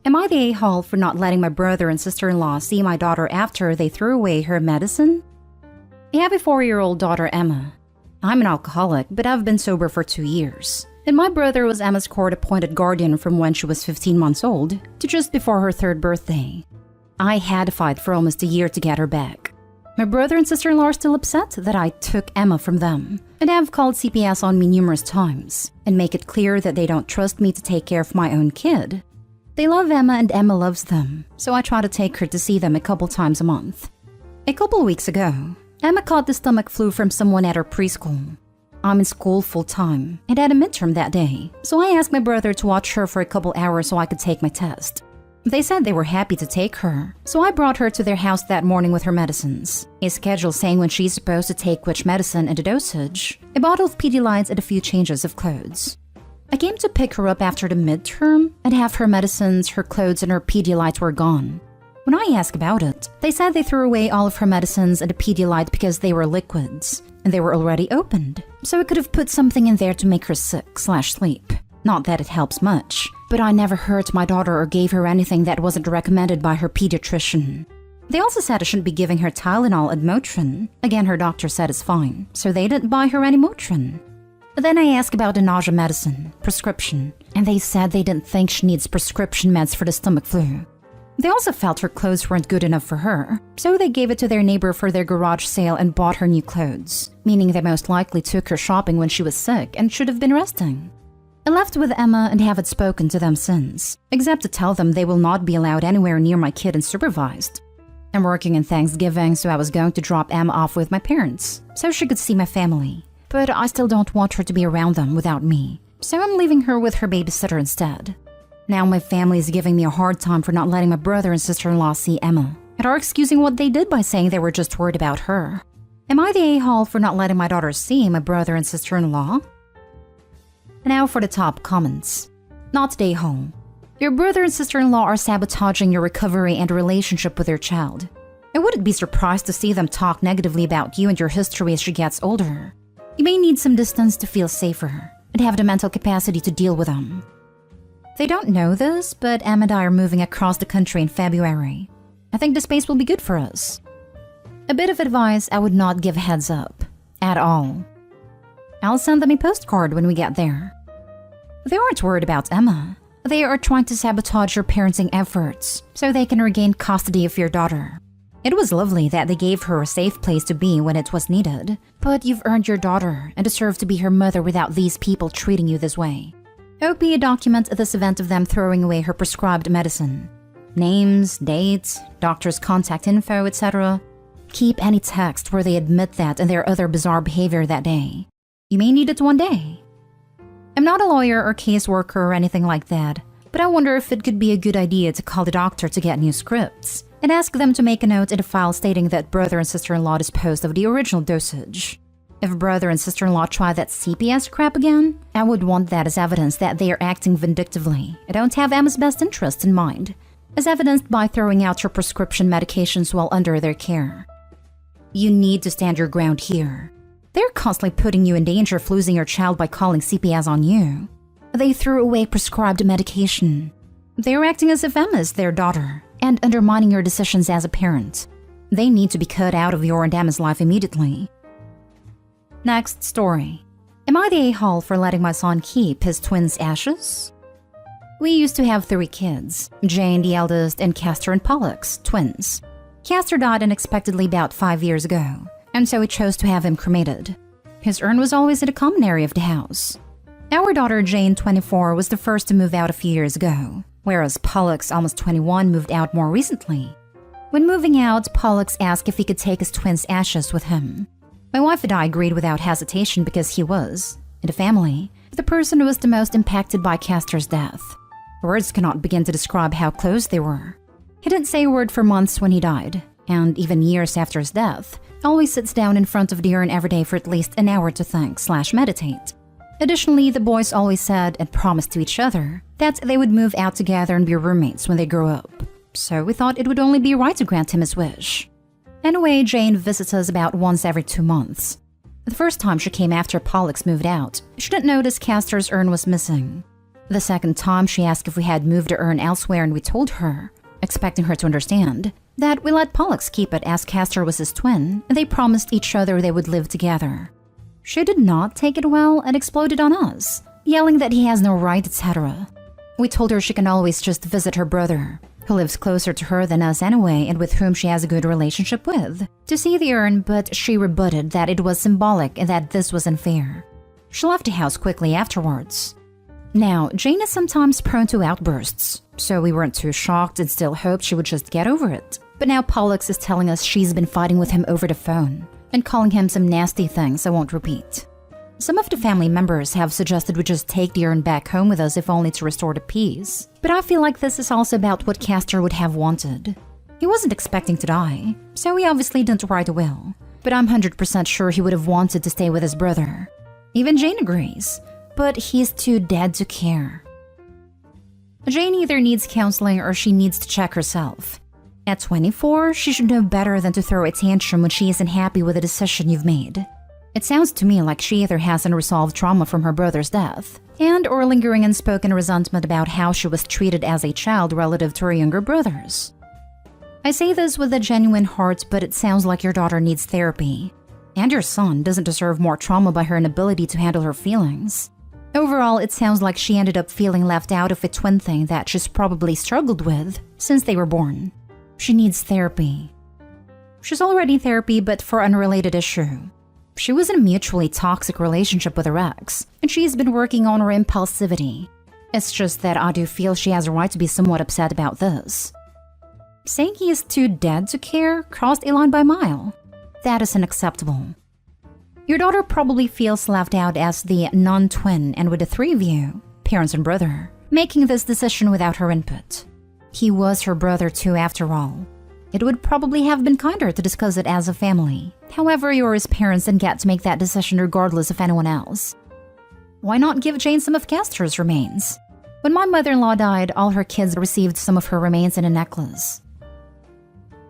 Am I the a-hole for not letting my brother and sister-in-law see my daughter after they threw away her medicine? I have a 4-year-old daughter, Emma. I'm an alcoholic, but I've been sober for 2 years. And my brother was Emma's court-appointed guardian from when she was 15 months old to just before her 3rd birthday. I had to fight for almost a year to get her back. My brother and sister-in-law are still upset that I took Emma from them, and have called CPS on me numerous times and make it clear that they don't trust me to take care of my own kid. They love Emma and Emma loves them, so I try to take her to see them a couple times a month. A couple weeks ago, Emma caught the stomach flu from someone at her preschool. I'm in school full-time and had a midterm that day, so I asked my brother to watch her for a couple hours so I could take my test. They said they were happy to take her, so I brought her to their house that morning with her medicines, a schedule saying when she's supposed to take which medicine and the dosage, a bottle of Pedialyte and a few changes of clothes. I came to pick her up after the midterm, and half her medicines, her clothes, and her Pedialyte were gone. When I asked about it, they said they threw away all of her medicines and the Pedialyte because they were liquids, and they were already opened, so I could have put something in there to make her sick/sleep. Not that it helps much, but I never hurt my daughter or gave her anything that wasn't recommended by her pediatrician. They also said I shouldn't be giving her Tylenol and Motrin. Again, her doctor said it's fine, so they didn't buy her any Motrin. Then I asked about the nausea medicine, prescription, and they said they didn't think she needs prescription meds for the stomach flu. They also felt her clothes weren't good enough for her, so they gave it to their neighbor for their garage sale and bought her new clothes, meaning they most likely took her shopping when she was sick and should have been resting. I left with Emma and haven't spoken to them since, except to tell them they will not be allowed anywhere near my kid unsupervised. I'm working in Thanksgiving, so I was going to drop Emma off with my parents, so she could see my family. But I still don't want her to be around them without me, so I'm leaving her with her babysitter instead. Now my family is giving me a hard time for not letting my brother and sister-in-law see Emma, and are excusing what they did by saying they were just worried about her. Am I the a-hole for not letting my daughter see my brother and sister-in-law? Now for the top comments. Not the a-hole. Your brother and sister-in-law are sabotaging your recovery and relationship with your child. I wouldn't be surprised to see them talk negatively about you and your history as she gets older. You may need some distance to feel safer and have the mental capacity to deal with them. They don't know this, but Em and I are moving across the country in February. I think the space will be good for us. A bit of advice: I would not give heads up. At all. I'll send them a postcard when we get there. They aren't worried about Emma. They are trying to sabotage your parenting efforts so they can regain custody of your daughter. It was lovely that they gave her a safe place to be when it was needed, but you've earned your daughter and deserve to be her mother without these people treating you this way. OP, document this event of them throwing away her prescribed medicine. Names, dates, doctor's contact info, etc. Keep any text where they admit that and their other bizarre behavior that day. You may need it one day. I'm not a lawyer or caseworker or anything like that, but I wonder if it could be a good idea to call the doctor to get new scripts and ask them to make a note in the file stating that brother and sister-in-law disposed of the original dosage. If brother and sister-in-law try that CPS crap again, I would want that as evidence that they are acting vindictively and don't have Emma's best interest in mind, as evidenced by throwing out her prescription medications while under their care. You need to stand your ground here. They're constantly putting you in danger of losing your child by calling CPS on you. They threw away prescribed medication. They're acting as if Emma is their daughter and undermining your decisions as a parent. They need to be cut out of your and Emma's life immediately. Next story. Am I the a-hole for letting my son keep his twins' ashes? We used to have 3 kids, Jane, the eldest, and Castor and Pollux, twins. Castor died unexpectedly about 5 years ago, and so we chose to have him cremated. His urn was always in the common area of the house. Our daughter Jane, 24, was the first to move out a few years ago, whereas Pollux, almost 21, moved out more recently. When moving out, Pollux asked if he could take his twins' ashes with him. My wife and I agreed without hesitation because he was, in the family, the person who was the most impacted by Castor's death. Words cannot begin to describe how close they were. He didn't say a word for months when he died, and even years after his death, always sits down in front of the urn every day for at least an hour to think/meditate. Additionally, the boys always said and promised to each other that they would move out together and be roommates when they grow up. So we thought it would only be right to grant him his wish. Anyway, Jane visits us about once every 2 months. The first time she came after Pollux moved out, she didn't notice Castor's urn was missing. The second time, she asked if we had moved to earn elsewhere, and we told her, expecting her to understand, that we let Pollux keep it as Castor was his twin, and they promised each other they would live together. She did not take it well and exploded on us, yelling that he has no right, etc. We told her she can always just visit her brother, who lives closer to her than us anyway and with whom she has a good relationship with, to see the urn, but she rebutted that it was symbolic and that this was unfair. She left the house quickly afterwards. Now, Jane is sometimes prone to outbursts, so we weren't too shocked and still hoped she would just get over it. But now Pollux is telling us she's been fighting with him over the phone and calling him some nasty things I won't repeat. Some of the family members have suggested we just take the urn back home with us if only to restore the peace. But I feel like this is also about what Castor would have wanted. He wasn't expecting to die, so he obviously didn't write a will. But I'm 100% sure he would have wanted to stay with his brother. Even Jane agrees, but he's too dead to care. Jane either needs counseling or she needs to check herself. At 24, she should know better than to throw a tantrum when she isn't happy with the decision you've made. It sounds to me like she either has unresolved trauma from her brother's death, or lingering unspoken resentment about how she was treated as a child relative to her younger brothers. I say this with a genuine heart, but it sounds like your daughter needs therapy. And your son doesn't deserve more trauma by her inability to handle her feelings. Overall, it sounds like she ended up feeling left out of a twin thing that she's probably struggled with since they were born. She needs therapy. She's already in therapy, but for an unrelated issue. She was in a mutually toxic relationship with her ex, and she's been working on her impulsivity. It's just that I do feel she has a right to be somewhat upset about this. Saying he is too dead to care crossed a line by a mile. That is unacceptable. Your daughter probably feels left out as the non-twin and with the three of you, parents and brother, making this decision without her input. He was her brother too after all. It would probably have been kinder to discuss it as a family. However, you're his parents and get to make that decision regardless of anyone else. Why not give Jane some of Castor's remains? When my mother-in-law died, all her kids received some of her remains in a necklace.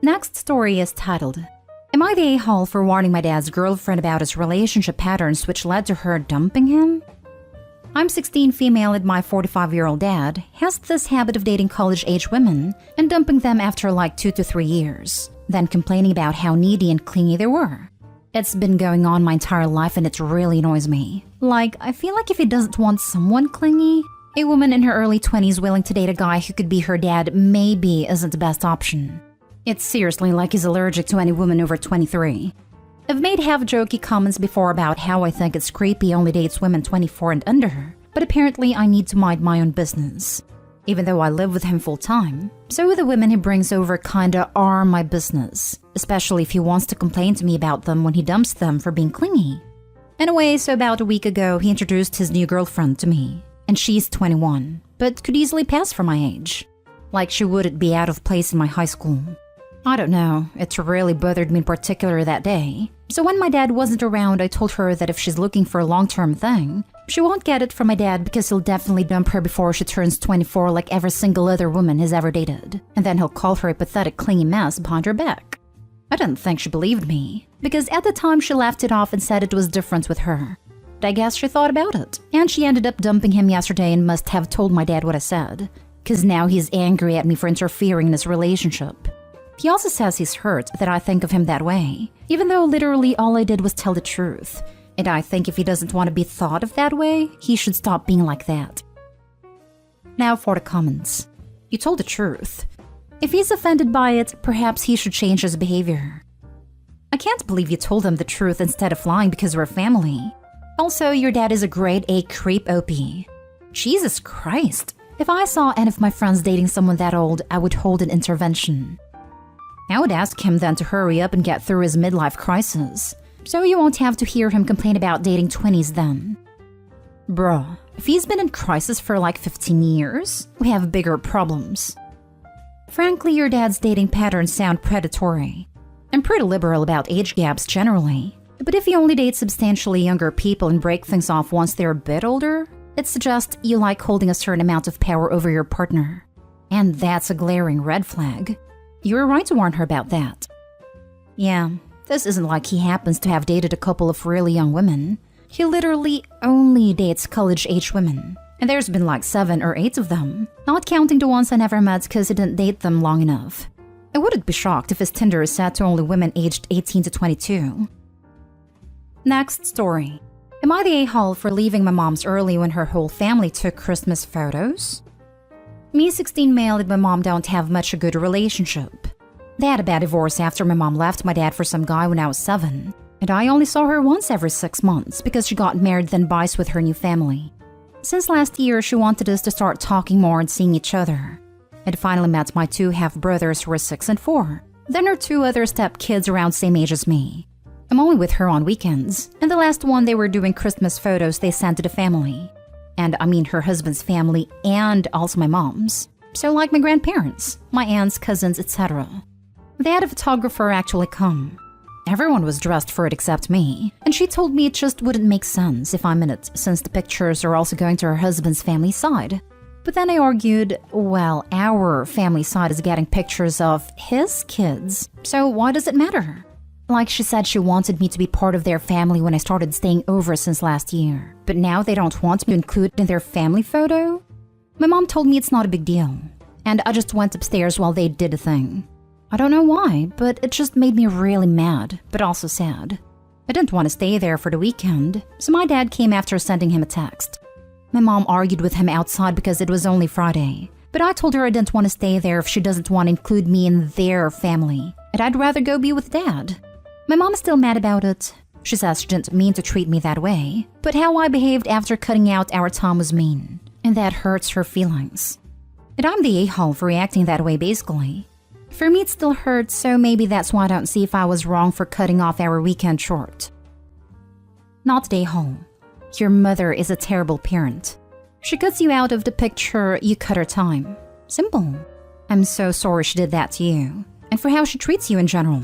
Next story is titled, Am I the a-hole for warning my dad's girlfriend about his relationship patterns which led to her dumping him? I'm 16 female and my 45-year-old dad has this habit of dating college-age women and dumping them after like 2 to 3 years, then complaining about how needy and clingy they were. It's been going on my entire life and it really annoys me. Like, I feel like if he doesn't want someone clingy, a woman in her early 20s willing to date a guy who could be her dad maybe isn't the best option. It's seriously like he's allergic to any woman over 23. I've made half-jokey comments before about how I think it's creepy only dates women 24 and under, but apparently I need to mind my own business. Even though I live with him full-time, so the women he brings over kinda are my business, especially if he wants to complain to me about them when he dumps them for being clingy. Anyway, so about a week ago, he introduced his new girlfriend to me, and she's 21, but could easily pass for my age. Like she wouldn't be out of place in my high school. I don't know, it really bothered me in particular that day. So when my dad wasn't around, I told her that if she's looking for a long-term thing, she won't get it from my dad because he'll definitely dump her before she turns 24 like every single other woman he's ever dated. And then he'll call her a pathetic clingy mess behind her back. I didn't think she believed me, because at the time she laughed it off and said it was different with her. But I guess she thought about it, and she ended up dumping him yesterday and must have told my dad what I said, because now he's angry at me for interfering in his relationship. He also says he's hurt that I think of him that way, even though literally all I did was tell the truth. And I think if he doesn't want to be thought of that way, he should stop being like that. Now for the comments. You told the truth. If he's offended by it, perhaps he should change his behavior. I can't believe you told him the truth instead of lying because we're family. Also, your dad is a grade A creep OP. Jesus Christ. If I saw any of my friends dating someone that old, I would hold an intervention. I would ask him then to hurry up and get through his midlife crisis, so you won't have to hear him complain about dating 20s then. Bruh, if he's been in crisis for like 15 years, we have bigger problems. Frankly, your dad's dating patterns sound predatory. I'm pretty liberal about age gaps generally, but if you only date substantially younger people and break things off once they're a bit older, it suggests you like holding a certain amount of power over your partner. And that's a glaring red flag. You were right to warn her about that. Yeah, this isn't like he happens to have dated a couple of really young women. He literally only dates college-age women. And there's been like 7 or 8 of them, not counting the ones I never met because I didn't date them long enough. I wouldn't be shocked if his Tinder is set to only women aged 18 to 22. Next story. Am I the a-hole for leaving my mom's early when her whole family took Christmas photos? Me, 16 male, and my mom don't have much a good relationship. They had a bad divorce after my mom left my dad for some guy when I was 7. And I only saw her once every 6 months because she got married then buys with her new family. Since last year, she wanted us to start talking more and seeing each other. I'd finally met my 2 half-brothers who were 6 and 4. Then her 2 other step-kids around same age as me. I'm only with her on weekends, and the last one they were doing Christmas photos they sent to the family. And I mean her husband's family and also my mom's. So like my grandparents, my aunts, cousins, etc. They had a photographer actually come. Everyone was dressed for it except me, and she told me it just wouldn't make sense if I'm in it since the pictures are also going to her husband's family side. But then I argued, well, our family side is getting pictures of his kids, so why does it matter? Like she said she wanted me to be part of their family when I started staying over since last year, but now they don't want me to include in their family photo? My mom told me it's not a big deal, and I just went upstairs while they did a thing. I don't know why, but it just made me really mad, but also sad. I didn't want to stay there for the weekend, so my dad came after sending him a text. My mom argued with him outside because it was only Friday, but I told her I didn't want to stay there if she doesn't want to include me in their family, and I'd rather go be with Dad. My mom is still mad about it. She says she didn't mean to treat me that way, but how I behaved after cutting out our time was mean, and that hurts her feelings. And I'm the a-hole for reacting that way basically. For me, it still hurts, so maybe that's why I don't see if I was wrong for cutting off our weekend short. Not the a-hole. Your mother is a terrible parent. She cuts you out of the picture, you cut her time. Simple. I'm so sorry she did that to you, and for how she treats you in general.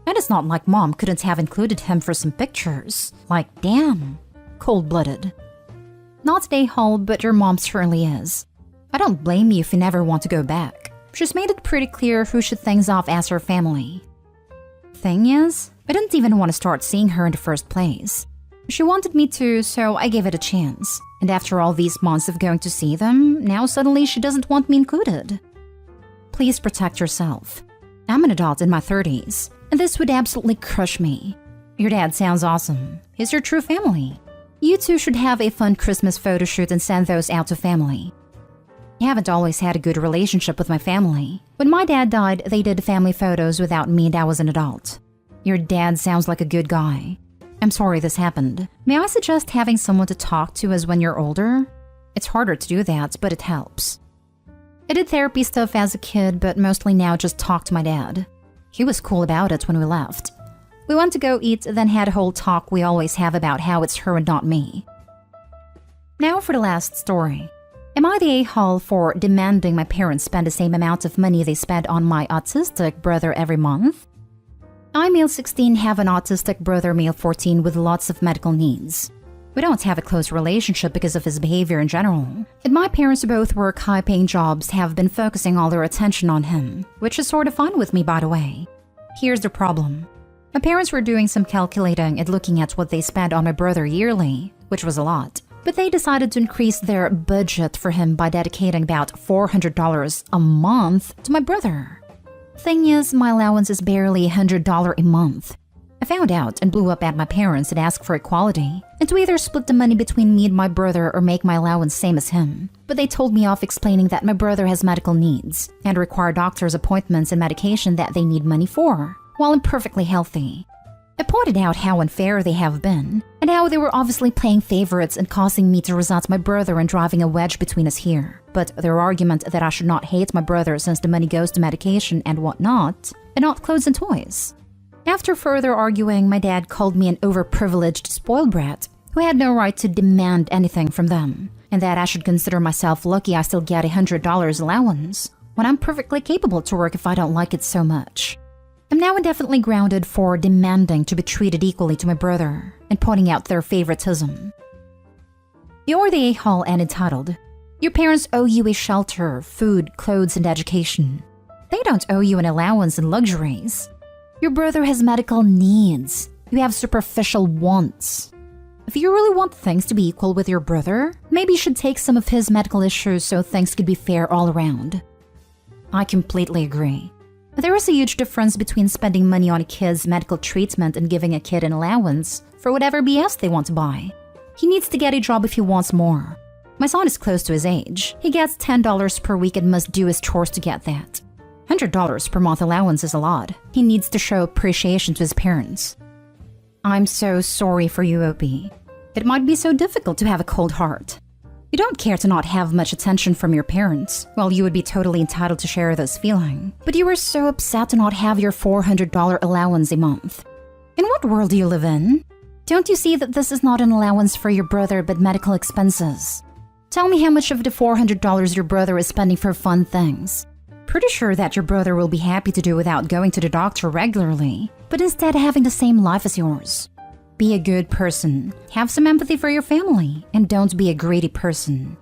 And it's not like Mom couldn't have included him for some pictures. Like, damn. Cold-blooded. Not the a-hole, but your mom certainly is. I don't blame you if you never want to go back. She's made it pretty clear who should things off as her family. Thing is, I didn't even want to start seeing her in the first place. She wanted me to, so I gave it a chance. And after all these months of going to see them, now suddenly she doesn't want me included. Please protect yourself. I'm an adult in my 30s, and this would absolutely crush me. Your dad sounds awesome. He's your true family. You two should have a fun Christmas photo shoot and send those out to family. I haven't always had a good relationship with my family. When my dad died, they did family photos without me and I was an adult. Your dad sounds like a good guy. I'm sorry this happened. May I suggest having someone to talk to as when you're older? It's harder to do that, but it helps. I did therapy stuff as a kid, but mostly now just talk to my dad. He was cool about it when we left. We went to go eat, then had a whole talk we always have about how it's her and not me. Now for the last story. Am I the a-hole for demanding my parents spend the same amount of money they spend on my autistic brother every month? I, male 16, have an autistic brother, male 14, with lots of medical needs. We don't have a close relationship because of his behavior in general. And my parents who both work high-paying jobs have been focusing all their attention on him, which is sort of fine with me, by the way. Here's the problem. My parents were doing some calculating and looking at what they spend on my brother yearly, which was a lot. But they decided to increase their budget for him by dedicating about $400 a month to my brother. Thing is, my allowance is barely $100 a month. I found out and blew up at my parents and asked for equality, and to either split the money between me and my brother or make my allowance same as him. But they told me off explaining that my brother has medical needs and require doctor's appointments and medication that they need money for, while I'm perfectly healthy. I pointed out how unfair they have been, and how they were obviously playing favorites and causing me to resent my brother and driving a wedge between us here. But their argument that I should not hate my brother since the money goes to medication and whatnot, and not clothes and toys. After further arguing, my dad called me an overprivileged spoiled brat who had no right to demand anything from them, and that I should consider myself lucky I still get $100 allowance, when I'm perfectly capable to work if I don't like it so much. I'm now indefinitely grounded for demanding to be treated equally to my brother and pointing out their favoritism. You're the a-hole and entitled. Your parents owe you a shelter, food, clothes, and education. They don't owe you an allowance and luxuries. Your brother has medical needs. You have superficial wants. If you really want things to be equal with your brother, maybe you should take some of his medical issues so things could be fair all around. I completely agree. There is a huge difference between spending money on a kid's medical treatment and giving a kid an allowance for whatever BS they want to buy. He needs to get a job if he wants more. My son is close to his age. He gets $10 per week and must do his chores to get that. $100 per month allowance is a lot. He needs to show appreciation to his parents. I'm so sorry for you, Opie. It might be so difficult to have a cold heart. You don't care to not have much attention from your parents. Well, you would be totally entitled to share this feeling. But you were so upset to not have your $400 allowance a month. In what world do you live in? Don't you see that this is not an allowance for your brother but medical expenses? Tell me how much of the $400 your brother is spending for fun things. Pretty sure that your brother will be happy to do without going to the doctor regularly, but instead having the same life as yours. Be a good person, have some empathy for your family, and don't be a greedy person.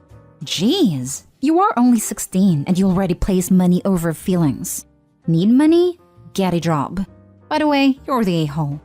Jeez, you are only 16 and you already place money over feelings. Need money? Get a job. By the way, you're the a-hole.